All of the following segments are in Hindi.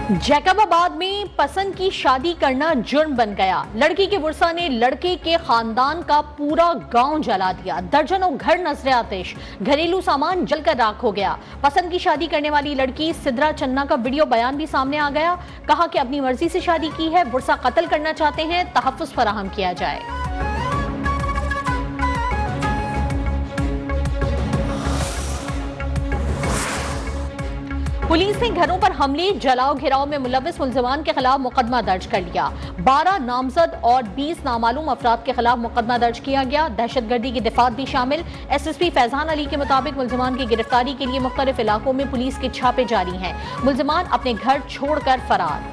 जैकबाबाद में पसंद की शादी करना जुर्म बन गया। लड़की के बुरसा ने लड़के के खानदान का पूरा गांव जला दिया। दर्जनों घर नजरे आतिश, घरेलू सामान जलकर राख हो गया। पसंद की शादी करने वाली लड़की सिद्रा चन्ना का वीडियो बयान भी सामने आ गया। कहा कि अपनी मर्जी से शादी की है, बुरसा कत्ल करना चाहते हैं, तहफ्फुज फराहम किया जाए। पुलिस ने घरों पर हमले, जलाओ घिराव में मुलविस मुलजमान के खिलाफ मुकदमा दर्ज कर लिया। 12 नामजद और 20 नामालूम अफराद के खिलाफ मुकदमा दर्ज किया गया। दहशतगर्दी की दिफात भी शामिल। एसएसपी फैजान अली के मुताबिक मुलजमान की गिरफ्तारी के लिए मुख्तलिफ इलाकों में पुलिस के छापे जारी हैं। मुलजमान अपने घर छोड़कर फरार।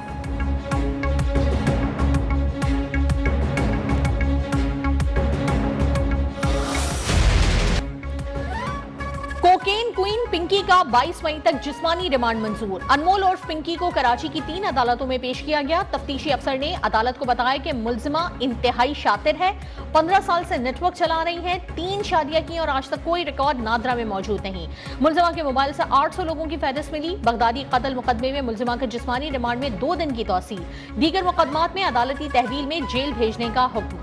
कोकेन क्वीन पिंकी का 22 मई तक जिस्मानी रिमांड मंजूर। अनमोल और पिंकी को कराची की 3 अदालतों में पेश किया गया। तफ्तीशी अफसर ने अदालत को बताया कि मुलजिमा इंतहाई शातिर है, 15 साल से नेटवर्क चला रही है, 3 शादियां की और आज तक कोई रिकॉर्ड नादरा में मौजूद नहीं। मुलजिमा के मोबाइल से 800 लोगों की फहरिस्त मिली। बगदादी कत्ल मुकदमे में मुलजिमा के जिस्मानी रिमांड में 2 दिन की तौसी। दीगर मुकदमात में अदालती तहवील में जेल भेजने का हुक्म।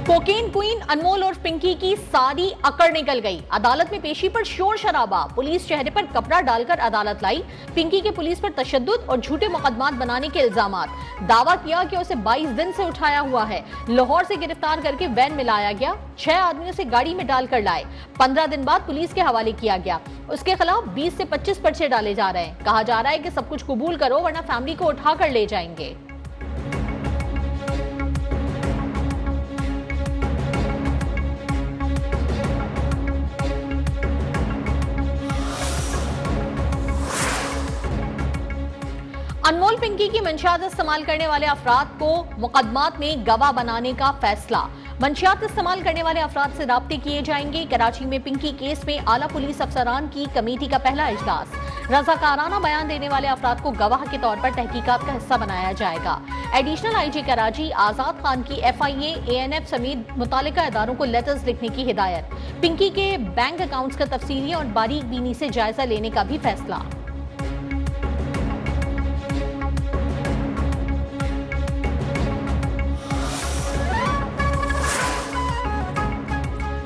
कोकेन क्वीन अनमोल और पिंकी की सारी अकड़ निकल गई। अदालत में पेशी पर शोर शराबा, पुलिस चेहरे पर कपड़ा डालकर अदालत लाई। पिंकी के पुलिस पर तशद्दुद और झूठे मुकदमात बनाने के इल्जामात। दावा किया कि उसे 22 दिन से उठाया हुआ है। लाहौर से गिरफ्तार करके वैन में लाया गया, 6 आदमियों से गाड़ी में डालकर लाए। 15 दिन बाद पुलिस के हवाले किया गया। उसके खिलाफ 20 से 25 पर्चे डाले जा रहे हैं। कहा जा रहा है कि सब कुछ कबूल करो वरना फैमिली को उठाकर ले जाएंगे। अनमोल पिंकी की मंशियात इस्तेमाल करने वाले अफराद को मुकदमात में गवाह बनाने का फैसला। मंशियात इस्तेमाल करने वाले अफराद से राब्ते किए जाएंगे। कराची में पिंकी केस में आला पुलिस अफसरान की कमेटी का पहला इजलास। रजाकाराना बयान देने वाले अफराद को गवाह के तौर पर तहकीकात का हिस्सा बनाया जाएगा। एडिशनल आईजी कराची आजाद खान की FIA, ANF समेत मुतालिका इदारों को लेटर्स लिखने की हिदायत। पिंकी के बैंक अकाउंट्स का तफसीली और बारीक बीनी से जायजा लेने का भी फैसला।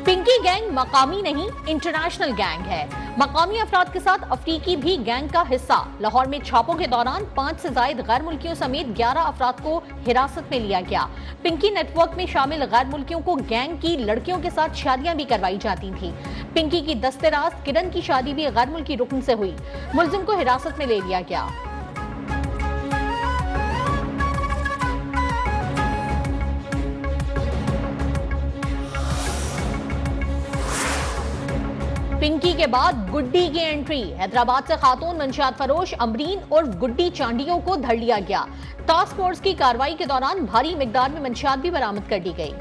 पिंकी गैंग मकामी नहीं, इंटरनेशनल गैंग है। मकामी अफराद के साथ अफ्रीकी भी गैंग का हिस्सा। लाहौर में छापों के दौरान 5 से ज्यादा गैर मुल्कियों समेत 11 अफराद को हिरासत में लिया गया। पिंकी नेटवर्क में शामिल गैर मुल्कियों को गैंग की लड़कियों के साथ शादियां भी करवाई जाती थी। पिंकी की दस्तेराज किरण की शादी भी गैर मुल्की रुकन से हुई। मुलजिम को हिरासत में ले लिया गया। पिंकी के बाद गुड्डी की एंट्री। हैदराबाद से खातून मंशियात फरोश अमरीन और गुड्डी चांडियों को धर लिया गया। टास्क फोर्स की कार्रवाई के दौरान भारी मिकदार में मंशियात भी बरामद कर ली गई।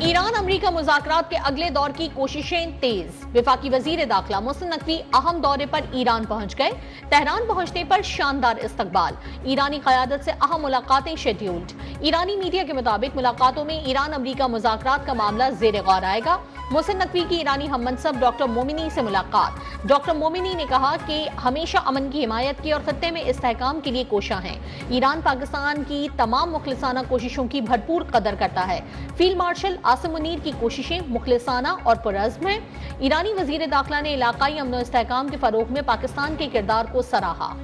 ईरान अमरीका मुज़ाकरात के अगले दौर की कोशिशें तेज। वफाकी वजीर दाखिला मोहसिन नकवी अहम दौरे पर ईरान पहुंच गए। तेहरान पहुंचने पर शानदार इस्तकबाल। ईरानी क़यादत से अहम मुलाकातें शेड्यूल्ड। ईरानी मीडिया के मुताबिक मुलाकातों में ईरान अमरीका मुज़ाकरात का मामला ज़ेर गौर आएगा। मोहसिन नकवी की ईरानी हममनसब डॉक्टर मोमिनी से मुलाकात। डॉक्टर मोमिनी ने कहा कि हमेशा अमन की हिमायत की और खत्ते में इस्तेहकाम के लिए कोशा हैं। ईरान पाकिस्तान की तमाम मुखलिसाना कोशिशों की भरपूर कदर करता है। फील्ड मार्शल आसिम मुनीर की कोशिशें मुखलिसाना और पुरअज़्म हैं। ईरानी वज़ीर दाखिला ने इलाकाई अमन और इस्तेहकाम के फ़रोग़ में पाकिस्तान के किरदार को सराहा।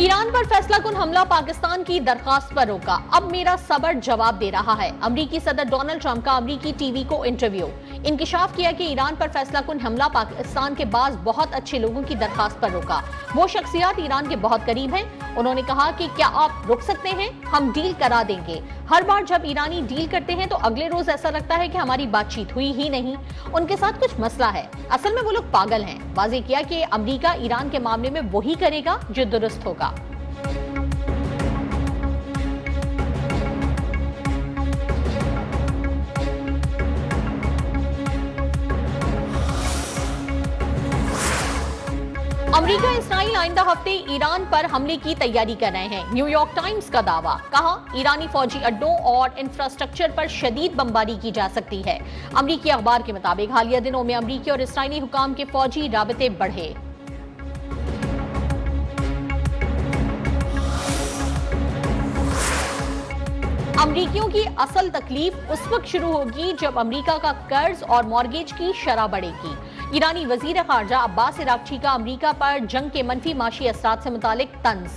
ईरान पर फैसला कुन हमला पाकिस्तान की दरखास्त पर रोका। अब मेरा सब्र जवाब दे रहा है। अमरीकी सदर डोनाल्ड ट्रंप का अमरीकी टीवी को इंटरव्यू। इंकिशाफ किया कि ईरान पर फैसला कुन हमला पाकिस्तान के बाज़ बहुत अच्छे लोगों की दरखास्त पर रोका। वो शख्सियात ईरान के बहुत करीब हैं। उन्होंने कहा कि क्या आप रुक सकते हैं, हम डील करा देंगे। हर बार जब ईरानी डील करते हैं तो अगले रोज ऐसा लगता है कि हमारी बातचीत हुई ही नहीं, उनके साथ कुछ मसला है। असल में वो लोग पागल हैं। वाज़ेह किया कि अमरीका ईरान के मामले में वही करेगा जो दुरुस्त होगा। अमेरिका इसराइल आइंदा हफ्ते ईरान पर हमले की तैयारी कर रहे हैं। न्यूयॉर्क टाइम्स का दावा, कहा ईरानी फौजी अड्डों और इंफ्रास्ट्रक्चर पर शदीद बमबारी की जा सकती है। अमेरिकी अखबार के मुताबिक हालिया दिनों में अमेरिकी और इसराइली हुकाम के फौजी राबते बढ़े। अमरीकियों की असल तकलीफ उस वक्त शुरू होगी जब अमेरिका का कर्ज और मॉर्गेज की शरह बढ़ेगी। ईरानी वजीर खारजा अब्बास इराक्ची का अमेरिका पर जंग के मनफी माशी असरात से मुतालिक तंज।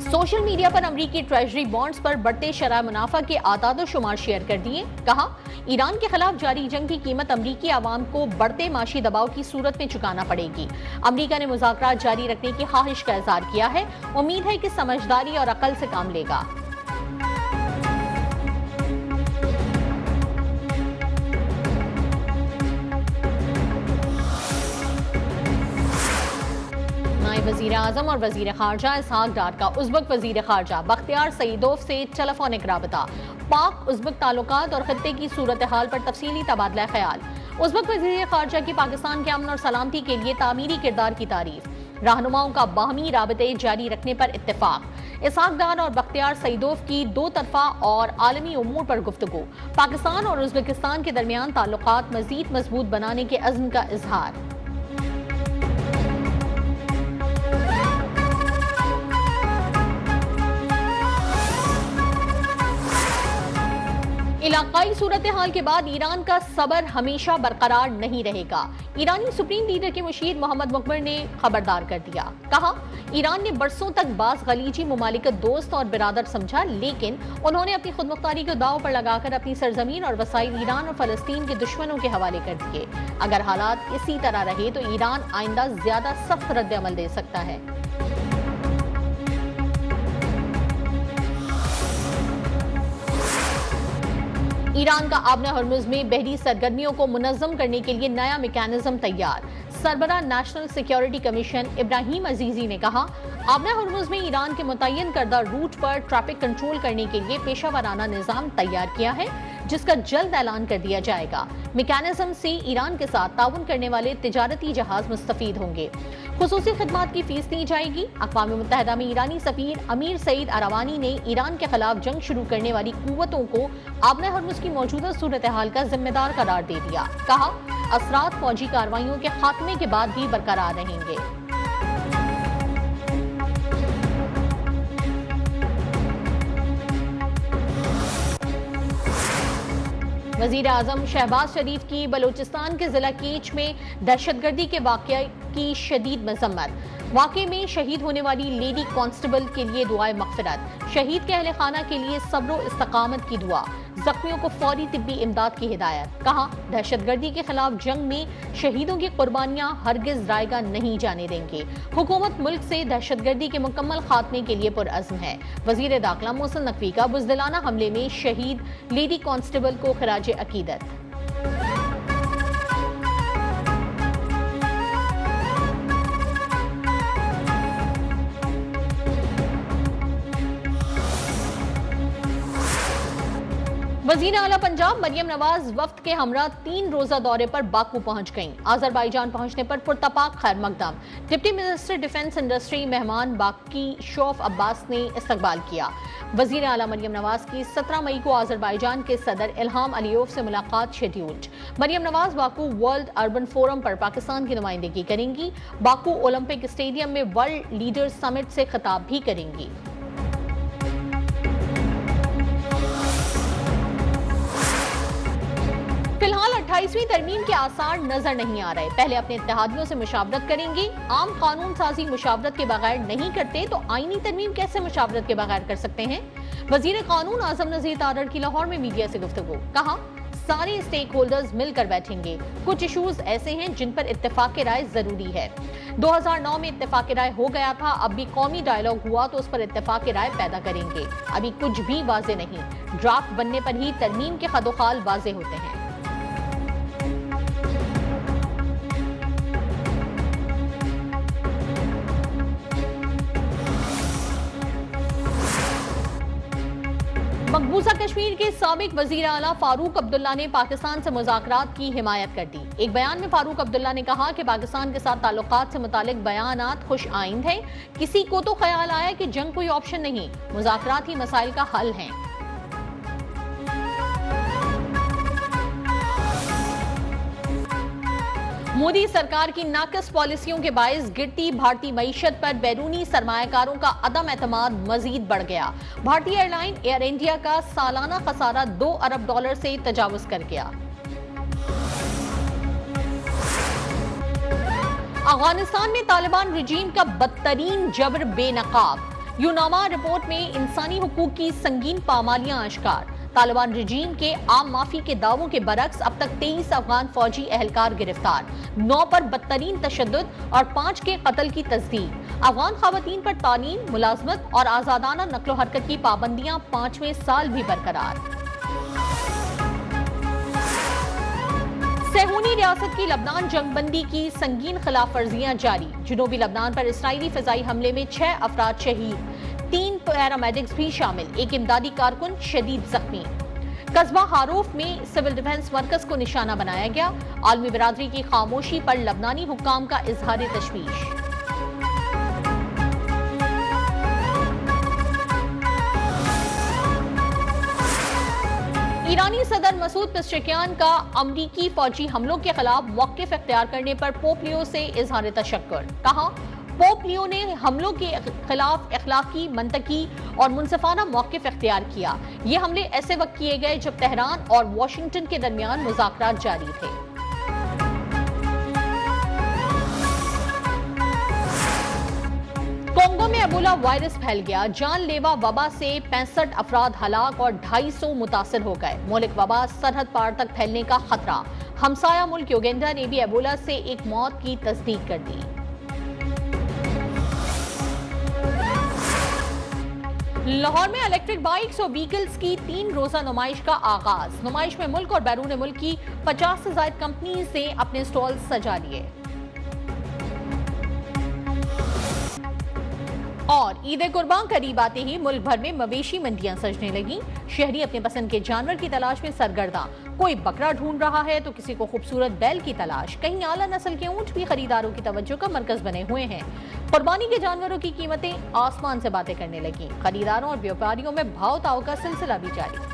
सोशल मीडिया पर अमेरिकी ट्रेजरी बॉन्ड्स पर बढ़ते शरह मुनाफा के आदाद शुमार शेयर कर दिए। कहा ईरान के खिलाफ जारी जंग की कीमत अमेरिकी आवाम को बढ़ते माशी दबाव की सूरत में चुकाना पड़ेगी। अमेरिका ने मुज़ाकरात जारी रखने की ख्वाहिश का इज़हार किया है। उम्मीद है कि समझदारी और अकल से काम लेगा। वजीर आजम और वजीर खारजा इसहाक डार का उज़्बेक वजीर खारजा बख्तियार सईदोव से टेलीफोनिक राबता। पाक उज़्बेक ताल्लुकात और खत्ते की सूरत हाल पर तफसीली तबादला ख्याल। उज़्बेक वजीर खारजा की पाकिस्तान के अमन और सलामती के लिए तामीरी किरदार की तारीफ। रहनुमाओं का बाहमी राबते जारी रखने पर इत्तेफाक। इसहाक डार और बख्तियार सईदोव की दो तरफा और आलमी उमूर पर गुफ्तगू। पाकिस्तान और उज़्बेकिस्तान के दरमियान ताल्लुकात मजीद मजबूत बनाने के अज़्म का इजहार। इलाकाई सूरत हाल के बाद ईरान का सबर हमेशा बरकरार नहीं रहेगा। ईरानी सुप्रीम लीडर के मुशीर मोहम्मद मुकबर ने खबरदार कर दिया। कहा ईरान ने बरसों तक बास गलीजी मुमालिक दोस्त और बिरादर समझा, लेकिन उन्होंने अपनी खुदमुख्तारी को दाव पर लगाकर अपनी सरजमीन और वसाइल ईरान और फलस्तीन के दुश्मनों के हवाले कर दिए। अगर हालात इसी तरह रहे तो ईरान आइंदा ज्यादा सख्त रद्द-ए-अमल दे सकता है। ईरान का आबना हर्मुज में बहरी सरगर्मियों को मुनज़्ज़म करने के लिए नया मैकेनिज्म तैयार। सरबराह national security commission Ibrahim Azizi ने कहा आबना हर्मुज में ईरान के मुतय्यन करदा रूट पर ट्रैफिक कंट्रोल करने के लिए पेशा वराना निज़ाम तैयार किया है, जिसका जल्द ऐलान कर दिया जाएगा। मैकेनिज्म से ईरान के साथ ताउन करने वाले तिजारती जहाज मुस्तफीद होंगे। खुसूसी खिदमात की फीस दी जाएगी। अक़वाम मुत्तहिदा में ईरानी सफीर अमीर सईद अरवानी ने ईरान के खिलाफ जंग शुरू करने वाली कुव्वतों को आबना हर्मुज की मौजूदा सूरत हाल का जिम्मेदार करार दे दिया। कहा असरात फौजी कार्रवाइयों के खात्मे के बाद भी बरकरार रहेंगे। वजीर आजम शहबाज शरीफ की बलोचिस्तान के जिला कीच में दहशतगर्दी के वाक़ये की शदीद मजम्मत। वाक़ये में शहीद होने वाली लेडी कांस्टेबल के लिए दुआए मग़फ़िरत। शहीद के अहले खाना के लिए सब्र और इस्तकामत की दुआ। जख्मियों को फौरी तिब्बी इमदाद की हिदायत। कहा दहशतगर्दी के खिलाफ जंग में शहीदों की कुर्बानियां हरगिज रायगा नहीं जाने देंगे। हुकूमत मुल्क से दहशतगर्दी के मुकम्मल खात्मे के लिए पुरअज़्म है। वज़ीर दाखिला मोहसिन नकवी का बुज़दिलाना हमले में शहीद लेडी कांस्टेबल को खिराज अकीदत। वज़ीर आला पंजाब मरियम नवाज वफ्द के हमरा 3 रोजा दौरे पर बाकू पहुंच गईं। आज़रबाईजान पहुंचने पर पुरतपाक खैर मकदम। डिप्टी मिनिस्टर डिफेंस इंडस्ट्री मेहमान बाकी शौफ अब्बास ने इस्तकबाल किया। वज़ीर आला मरियम नवाज की 17 मई को आज़रबाईजान के सदर इल्हाम अलीयोव से मुलाकात scheduled. Maryam Nawaz Baku world urban forum पर पाकिस्तान की नुमाइंदगी करेंगी। बाकू ओलंपिक स्टेडियम में वर्ल्ड लीडर्स समिट से खिताब भी करेंगी। फिलहाल 28वीं तरमीम के आसार नजर नहीं आ रहे। पहले अपने इत्तेहादियों से मुशावरत करेंगे। आम कानून साजी मुशावरत के बगैर नहीं करते तो आईनी तरमीम कैसे मुशावरत के बगैर कर सकते हैं। वजीर कानून आजम नजीर तारड़ की लाहौर में मीडिया से गुफ्तगू। कहा सारे स्टेक होल्डर्स मिलकर बैठेंगे। कुछ इशूज ऐसे हैं जिन पर इत्तेफाक राय जरूरी है। 2009 में इत्तेफाक राय हो गया था, अब भी कौमी डायलॉग हुआ तो उस पर इत्तेफाक राय पैदा करेंगे। अभी कुछ भी वाजे नहीं, ड्राफ्ट बनने पर ही तरमीम के खदोखाल वाजे होते हैं। मकबूजा कश्मीर के साबिक वजीर आला फारूक अब्दुल्ला ने पाकिस्तान से मुज़ाकरात की हिमायत कर दी। एक बयान में फारूक अब्दुल्ला ने कहा कि पाकिस्तान के साथ ताल्लुकात से मुतालिक बयानात खुश आइंद हैं। किसी को तो ख्याल आया कि जंग कोई ऑप्शन नहीं, मुज़ाकरात ही मसाइल का हल हैं। मोदी सरकार की नाकिस पॉलिसियों के बायस गिरती भारतीय मईशत पर बैरूनी सरमायाकारों का अदम एतमाद मजीद बढ़ गया। भारतीय एयरलाइन एयर इंडिया का सालाना खसारा $2 अरब से तजावुज कर गया। अफगानिस्तान में तालिबान रिजीम का बदतरीन जबर बेनकाब। यूनामा रिपोर्ट में इंसानी हुकूक की संगीन पामालियां आश्कार। तालिबान रिजीम के आम माफी के दावों के बरक्स अब तक 23 अफगान फौजी एहलकार गिरफ्तार, 9 पर बदतरीन तशद्दुद और 5 के कत्ल की तस्दीक। अफगान खवातीन पर तालीम, मुलाजमत और आजादाना नक्लो हरकत की पाबंदियां 5वें साल भी बरकरार। सेहूनी रियासत की लबनान जंगबंदी की संगीन खिलाफ वर्जियां जारी। जनूबी लबनान पर इसराइली फिजाई हमले में 6 अफराद शहीद, 3 पैरामेडिक्स भी शामिल, एक इमदादी कारकुन शदीद जख्मी। कस्बा हारूफ में सिविल डिफेंस मरकज को निशाना बनाया गया। आलमी बिरादरी की खामोशी पर लबनानी हुक्काम का इजहार तशवीश। ईरानी सदर मसूद पेज़ेश्कियान का अमरीकी फौजी हमलों के खिलाफ मौक़िफ़ इख्तियार करने पर पोप लियो से इजहार तशक्कुर। कहा, पोप लियो ने हमलों के खिलाफ अखलाकी, मंतकी और मुनसिफाना मौक़िफ़ इख्तियार किया। ये हमले ऐसे वक्त किए गए जब तेहरान और वाशिंगटन के दरमियान मुज़ाकरात जारी थे। कोंगो में एबोला वायरस फैल गया। जानलेवा वबा से 65 अफराद हलाक और 250 मुतासर हो गए। मुल्क वबा सरहद पार तक फैलने का खतरा। हमसाया मुल्क युगांडा ने भी एबोला से एक मौत की तस्दीक कर दी। लाहौर में इलेक्ट्रिक बाइक्स और व्हीकल्स की 3 रोजा नुमाइश का आगाज। नुमाइश में मुल्क और बैरून मुल्क की 50 से ज्यादा कंपनीज ने अपने स्टॉल सजा लिए। और ईद कुर्बान करीब आते ही मुल्क भर में मवेशी मंडियां सजने लगी। शहरी अपने पसंद के जानवर की तलाश में सरगर्दा। कोई बकरा ढूंढ रहा है तो किसी को खूबसूरत बैल की तलाश। कहीं आला नस्ल के ऊंट भी खरीदारों की तवज्जो का मरकज बने हुए हैं। कुर्बानी के जानवरों की कीमतें आसमान से बातें करने लगी। खरीदारों और व्यापारियों में भाव ताव का सिलसिला भी जारी।